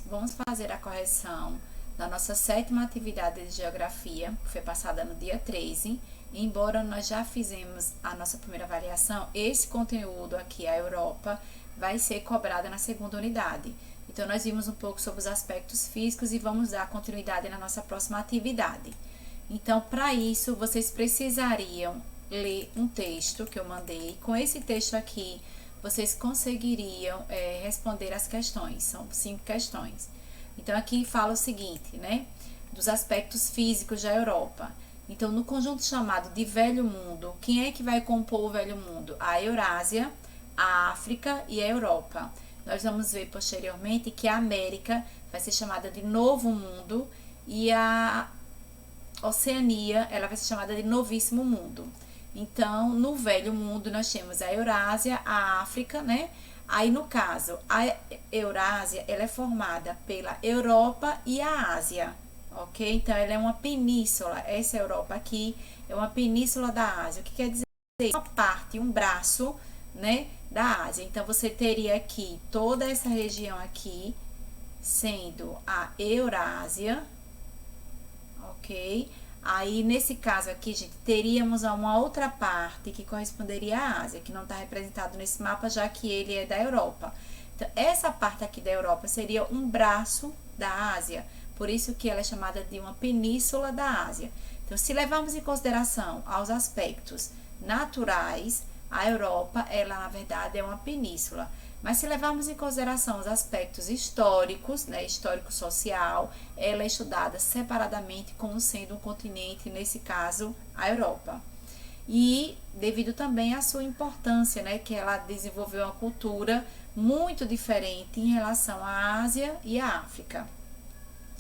vamos fazer a correção da nossa 7ª atividade de geografia, que foi passada no dia 13. Embora nós já fizemos a nossa primeira avaliação, esse conteúdo aqui, a Europa, vai ser cobrado na 2ª unidade. Então, nós vimos um pouco sobre os aspectos físicos e vamos dar continuidade na nossa próxima atividade. Então, para isso, vocês precisariam ler um texto que eu mandei. Com esse texto aqui, vocês conseguiriam responder as questões. São 5 questões. Então, aqui fala o seguinte, né? Dos aspectos físicos da Europa. Então, no conjunto chamado de Velho Mundo, quem é que vai compor o Velho Mundo? A Eurásia, a África e a Europa. Nós vamos ver posteriormente que a América vai ser chamada de Novo Mundo e a Oceania, ela vai ser chamada de Novíssimo Mundo. Então, no Velho Mundo, nós temos a Eurásia, a África, né? Aí, no caso, a Eurásia, ela é formada pela Europa e a Ásia, ok? Então, ela é uma península. Essa Europa aqui é uma península da Ásia. O que quer dizer? Uma parte, um braço, né, da Ásia. Então, você teria aqui toda essa região aqui sendo a Eurásia, ok? Aí, nesse caso aqui, gente, teríamos uma outra parte que corresponderia à Ásia, que não está representado nesse mapa, já que ele é da Europa. Então, essa parte aqui da Europa seria um braço da Ásia, por isso que ela é chamada de uma península da Ásia. Então, se levarmos em consideração aos aspectos naturais, a Europa, ela na verdade é uma península. Mas se levarmos em consideração os aspectos históricos, né, histórico-social, ela é estudada separadamente como sendo um continente, nesse caso, a Europa. E devido também à sua importância, né, que ela desenvolveu uma cultura muito diferente em relação à Ásia e à África.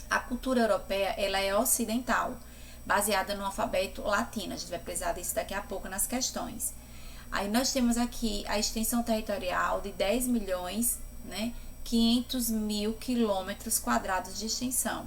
A cultura europeia, ela é ocidental, baseada no alfabeto latino. A gente vai precisar disso daqui a pouco nas questões. Aí nós temos aqui a extensão territorial de 10 milhões, né, 500 mil quilômetros quadrados de extensão.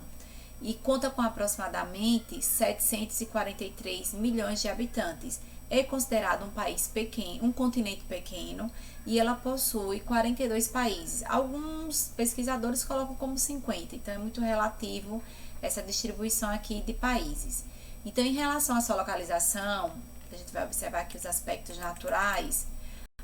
E conta com aproximadamente 743 milhões de habitantes. É considerado um país pequeno, um continente pequeno, e ela possui 42 países. Alguns pesquisadores colocam como 50, então é muito relativo essa distribuição aqui de países. Então, em relação à sua localização, a gente vai observar aqui os aspectos naturais.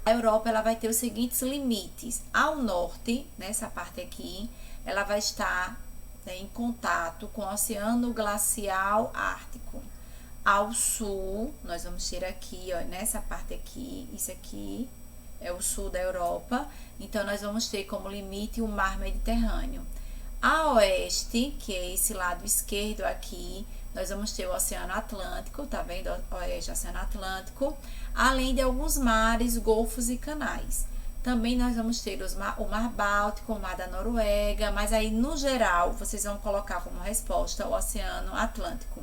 A Europa, ela vai ter os seguintes limites. Ao norte, nessa parte aqui, ela vai estar, né, em contato com o Oceano Glacial Ártico. Ao sul, nós vamos ter aqui, ó, nessa parte aqui, isso aqui é o sul da Europa. Então, nós vamos ter como limite o Mar Mediterrâneo. A oeste, que é esse lado esquerdo aqui, nós vamos ter o Oceano Atlântico, tá vendo? Oeste, Oceano Atlântico, além de alguns mares, golfos e canais. Também nós vamos ter o Mar Báltico, o Mar da Noruega, mas aí, no geral, vocês vão colocar como resposta o Oceano Atlântico.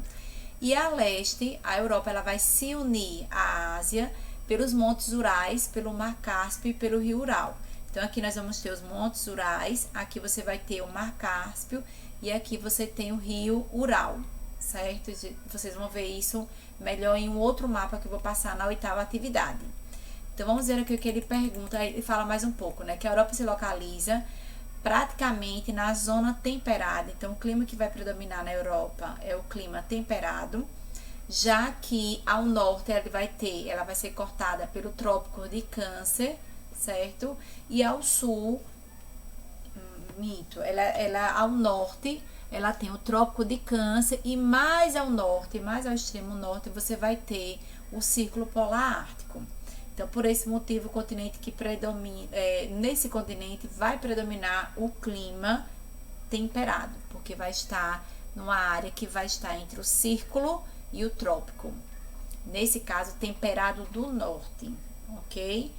E a leste, a Europa, ela vai se unir à Ásia pelos Montes Urais, pelo Mar Cáspio e pelo Rio Ural. Então, aqui nós vamos ter os Montes Urais, aqui você vai ter o Mar Cáspio e aqui você tem o Rio Ural, certo? Vocês vão ver isso melhor em um outro mapa que eu vou passar na 8ª atividade. Então, vamos ver aqui o que ele pergunta, ele fala mais um pouco, né? Que a Europa se localiza praticamente na zona temperada. Então, o clima que vai predominar na Europa é o clima temperado, já que ao norte ela vai ser cortada pelo Trópico de Câncer, certo? E ao sul, ela ao norte, ela tem o Trópico de Câncer e mais ao norte, mais ao extremo norte, você vai ter o Círculo Polar Ártico. Então, por esse motivo, o continente que predomina, nesse continente vai predominar o clima temperado, porque vai estar numa área que vai estar entre o círculo e o trópico. Nesse caso, temperado do norte, ok?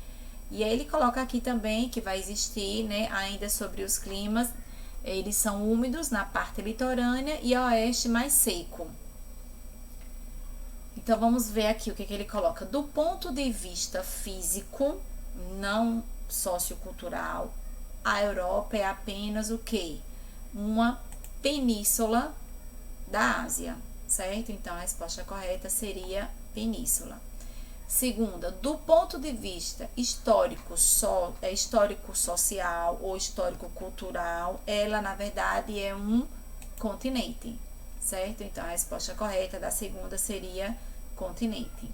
E aí ele coloca aqui também que vai existir, né, ainda sobre os climas, eles são úmidos na parte litorânea e a oeste mais seco. Então, vamos ver aqui o que ele coloca. Do ponto de vista físico, não sociocultural, a Europa é apenas o quê? Uma península da Ásia, certo? Então, a resposta correta seria península. Segunda, do ponto de vista histórico-social ou histórico-cultural, ela na verdade é um continente, certo? Então a resposta correta da segunda seria continente.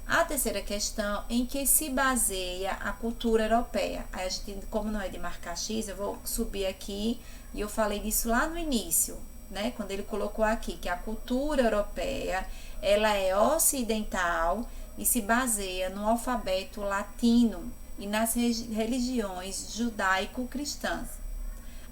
A terceira questão, em que se baseia a cultura europeia? Aí a gente, como não é de marcar X, eu vou subir aqui e eu falei disso lá no início, né? Quando ele colocou aqui que a cultura europeia, ela é ocidental e se baseia no alfabeto latino e nas religiões judaico-cristãs.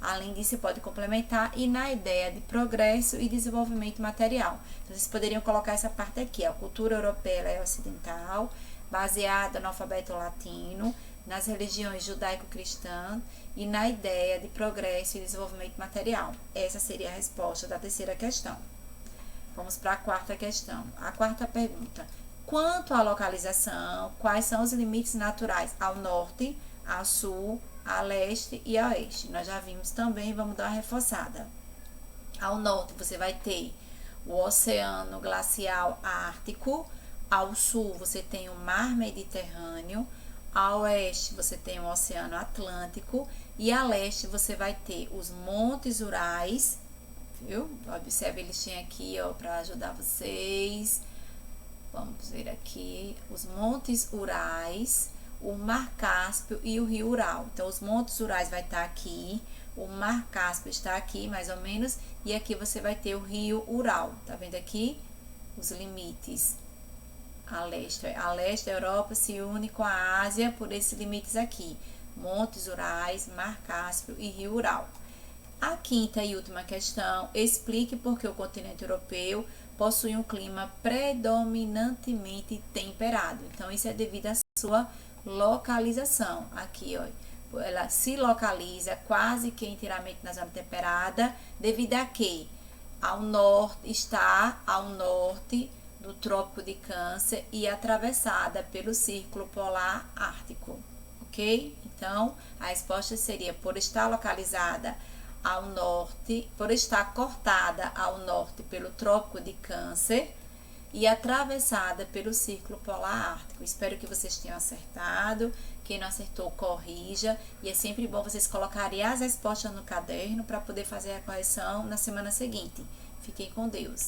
Além disso, pode complementar e na ideia de progresso e desenvolvimento material. Então, vocês poderiam colocar essa parte aqui. A cultura europeia é ocidental, baseada no alfabeto latino, nas religiões judaico-cristãs e na ideia de progresso e desenvolvimento material. Essa seria a resposta da terceira questão. Vamos para a quarta questão. A quarta pergunta. Quanto à localização, quais são os limites naturais ao norte, ao sul, a leste e a oeste? Nós já vimos também, vamos dar uma reforçada. Ao norte você vai ter o Oceano Glacial Ártico, ao sul você tem o Mar Mediterrâneo, a oeste você tem o Oceano Atlântico e a leste você vai ter os Montes Urais, viu? Observe a listinha aqui, ó, para ajudar vocês. Vamos ver aqui os Montes Urais, o Mar Cáspio e o Rio Ural. Então, os Montes Urais vai estar aqui, o Mar Cáspio está aqui, mais ou menos, e aqui você vai ter o Rio Ural. Tá vendo aqui? Os limites. A leste da Europa se une com a Ásia por esses limites aqui. Montes Urais, Mar Cáspio e Rio Ural. A quinta e última questão, explique por que o continente europeu possui um clima predominantemente temperado. Então, isso é devido à sua localização. Aqui, ó, ela se localiza quase que inteiramente na zona temperada, devido a que está ao norte do Trópico de Câncer e atravessada pelo Círculo Polar Ártico, ok? Então, a resposta seria por estar localizada ao norte, por estar cortada ao norte pelo Trópico de Câncer e atravessada pelo Círculo Polar Ártico. Espero que vocês tenham acertado. Quem não acertou, corrija. E é sempre bom vocês colocarem as respostas no caderno para poder fazer a correção na semana seguinte. Fiquem com Deus.